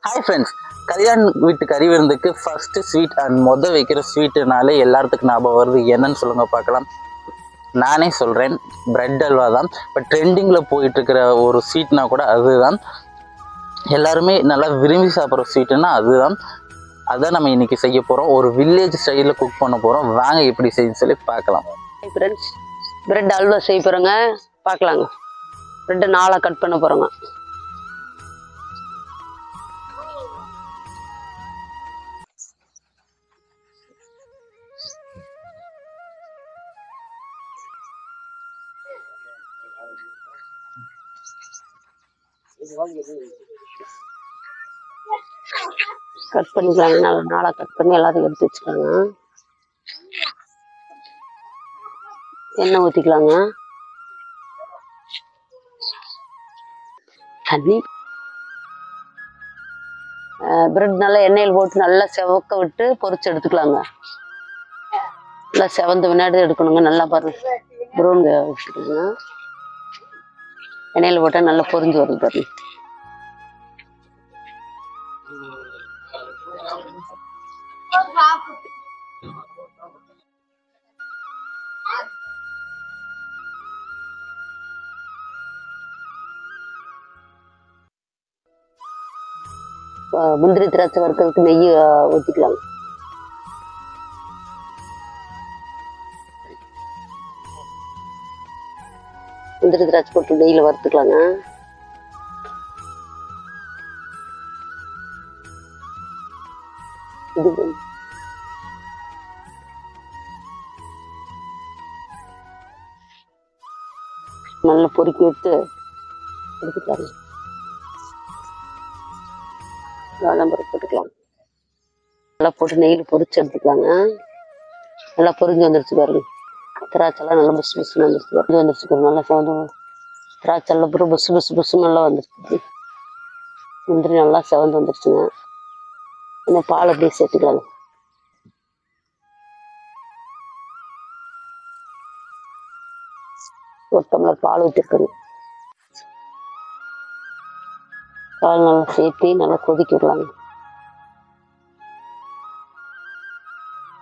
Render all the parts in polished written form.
Hi friends, கல்யாண வீட்டு கறி விருந்துக்கு ஃபர்ஸ்ட் ஸ்வீட் அண்ட் வைக்கிற ஸ்வீட்டுனாலே எல்லாத்துக்கும் ஞாபகம் வருது. என்னன்னு சொல்லுங்க பார்க்கலாம். நானே சொல்கிறேன், பிரெட் அல்வா தான். இப்போ ட்ரெண்டிங்கில் போயிட்டு இருக்கிற ஒரு ஸ்வீட்னா கூட அதுதான். எல்லாருமே நல்லா விரும்பி சாப்பிட்ற ஸ்வீட்டுன்னா அதுதான். அதான் நம்ம இன்னைக்கு செய்ய போகிறோம். ஒரு வில்லேஜ் ஸ்டைலில் குக் பண்ண போகிறோம். வாங்க எப்படி செய்யுன்னு சொல்லி பார்க்கலாம். ஃப்ரெண்ட்ஸ், பிரெட் அல்வா செய்ய போகிறோங்க. பார்க்கலாங்க. பிரெட்டை 4 கட் பண்ண போகிறோங்க. கட் பண்ணிக்கலாங்க. 4 கட் பண்ணி எல்லாத்தையும் எடுத்து வச்சுக்கலாங்க. எண்ணெய் ஊற்றிக்கலாங்க. தண்ணி பிரெட் நல்லா எண்ணெயில் போட்டு நல்லா செவக்க விட்டு பொரிச்சு எடுத்துக்கலாங்க. நல்லா செவந்த வினாடி எடுக்கணுங்க. நல்லா பாருங்க, ப்ரௌன் வச்சுக்கோங்க. எண்ணெயில் போட்டால் நல்லா பொரிஞ்சு வருது பாருங்க. முந்திரி திராட்சை வறுக்கிறதுக்கு நெய் ஊற்றிக்கலாம். முந்திரி திராட்சை போட்டு நெய்யில் வறுத்துக்கலாங்க. நல்லா பொறுக்கி விட்டு எடுத்துக்கலாங்க. வாழம்பரம் போட்டுக்கலாம். நல்லா போட்டு நெய்யில் பொரிச்சு எடுத்துக்கலாங்க. நல்லா பொரிஞ்சு வந்துருச்சு பாருங்க. திராட்சைலாம் நல்லா புசு புசுன்னு வந்துருச்சு. வந்துருச்சு நல்லா செவந்து. திராட்சைலாம் அப்புறம் புசு நல்லா வந்துருச்சு. முந்திரி நல்லா செவந்து வந்துருச்சுங்க. இந்த பால் அப்படியே சேர்த்துக்கலாங்க. ஒரு டம்ளர் பால் ஊற்றிருக்கணும். பால் நல்லா சேர்த்து நல்லா கொதிக்க விடலாங்க.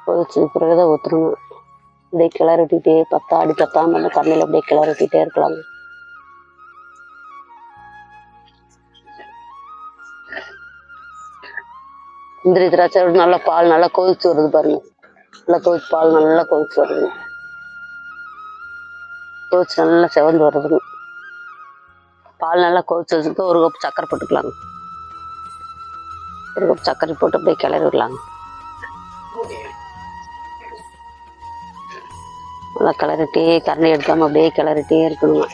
கொதிச்சது பிறகுதான் ஊற்றுருங்க. அப்படியே கிளறிட்டிகிட்டே அடி பத்தாம அந்த கண்ணில் அப்படியே கிளறிட்டிகிட்டே இருக்கலாங்க. முந்திரி திராட்சை நல்லா பால் நல்லா கொதிச்சு வருது பாருங்க. நல்லா கொதிச்சு பால் நல்லா கொதிச்சு வருதுங்க. கொதிச்சு நல்லா செவந்து வருதுங்க. பால் நல்லா கொதிச்சு வச்சுட்டு 1 கப் சர்க்கரை போட்டுக்கலாங்க. 1 கப் சர்க்கரை போட்டு அப்படியே கிளறி விடலாங்க. நல்லா கிளறிட்டே கரண்டி எடுக்காம அப்படியே கிளறிட்டே இருக்கணுங்க.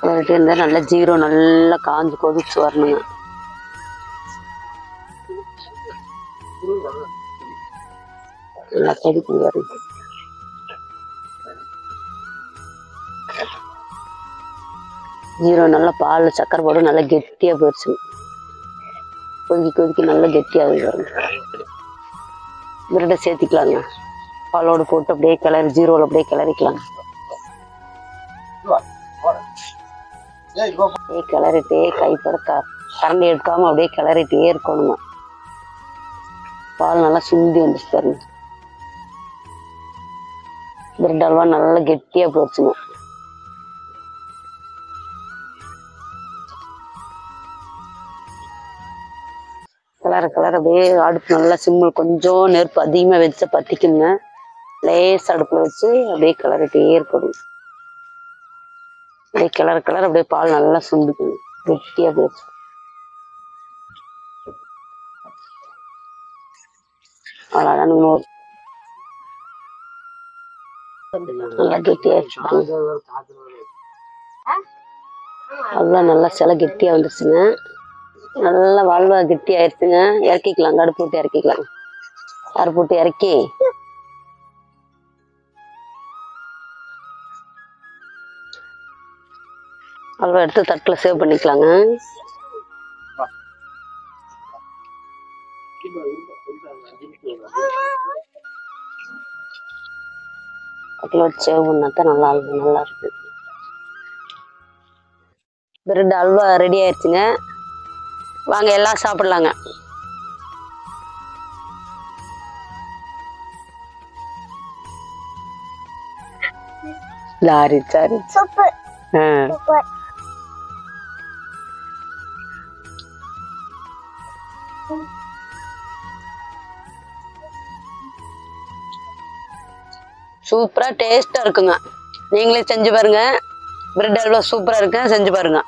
கிளறிட்டே இருந்தா நல்லா ஜீரம் நல்லா காஞ்சு கொதிச்சு வரணுங்க. நல்லா கொதிக்கு வருது. ஜீரம் நல்லா பால் சக்கரை போட்டு நல்லா கெட்டியா போயிடுச்சு. கொதிக்க நல்லா கெட்டியாகி வருங்க. பிரெட்டை சேர்த்திக்கலாங்க. பாலோடு போட்டு அப்படியே கிளறி ஜீரோவில் அப்படியே கிளறிக்கலாங்க. அப்படியே கிளறிட்டே கைப்பட கரண்டி எடுக்காம அப்படியே கிளறிட்டே இருக்கணுங்க. பால் நல்லா சுண்டி வந்துச்சு பாருங்க. பிரெட் அல்வா நல்லா கெட்டியா போயிடுச்சுங்க. கலர் அப்படியே அடுப்பு நல்லா சிம்மில் கொஞ்சம் நெருப்பு அதிகமாக வச்சா பற்றிக்குங்க. லேஸ் அடுப்பில் வச்சு அப்படியே கிளறிட்டே இருக்கணும். அப்படியே கிளற அப்படியே பால் நல்லா சுண்டுக்குங்க. கெட்டியாக போயிடுச்சு. அவ்வளோதான். நல்லா கெட்டியாகிடுச்சு. அதெல்லாம் நல்லா சில கெட்டியாக வந்துருச்சுங்க. நல்லா வாழ்வா கெட்டி ஆயிடுச்சுங்க. இறக்கிக்கலாங்க. அடுப்பு போட்டு இறக்கிக்கலாங்க. அடுப்பு போட்டு இறக்கி அல்வா எடுத்து தட்டில் சேவ் பண்ணிக்கலாங்க. தட்டில் வச்சு சேவ் பண்ணாதான் நல்லா இருக்கு. பிரெட் அல்வா ரெடி ஆயிடுச்சுங்க. வாங்க எல்லாம் சாப்பிடலாங்க. லாரி சாரி சூப்பர் சூப்பர். சூப்பரா டேஸ்டா இருக்குங்க. நீங்களே செஞ்சு பாருங்க. பிரெட் அல்வா சூப்பரா இருக்கு, செஞ்சு பாருங்க.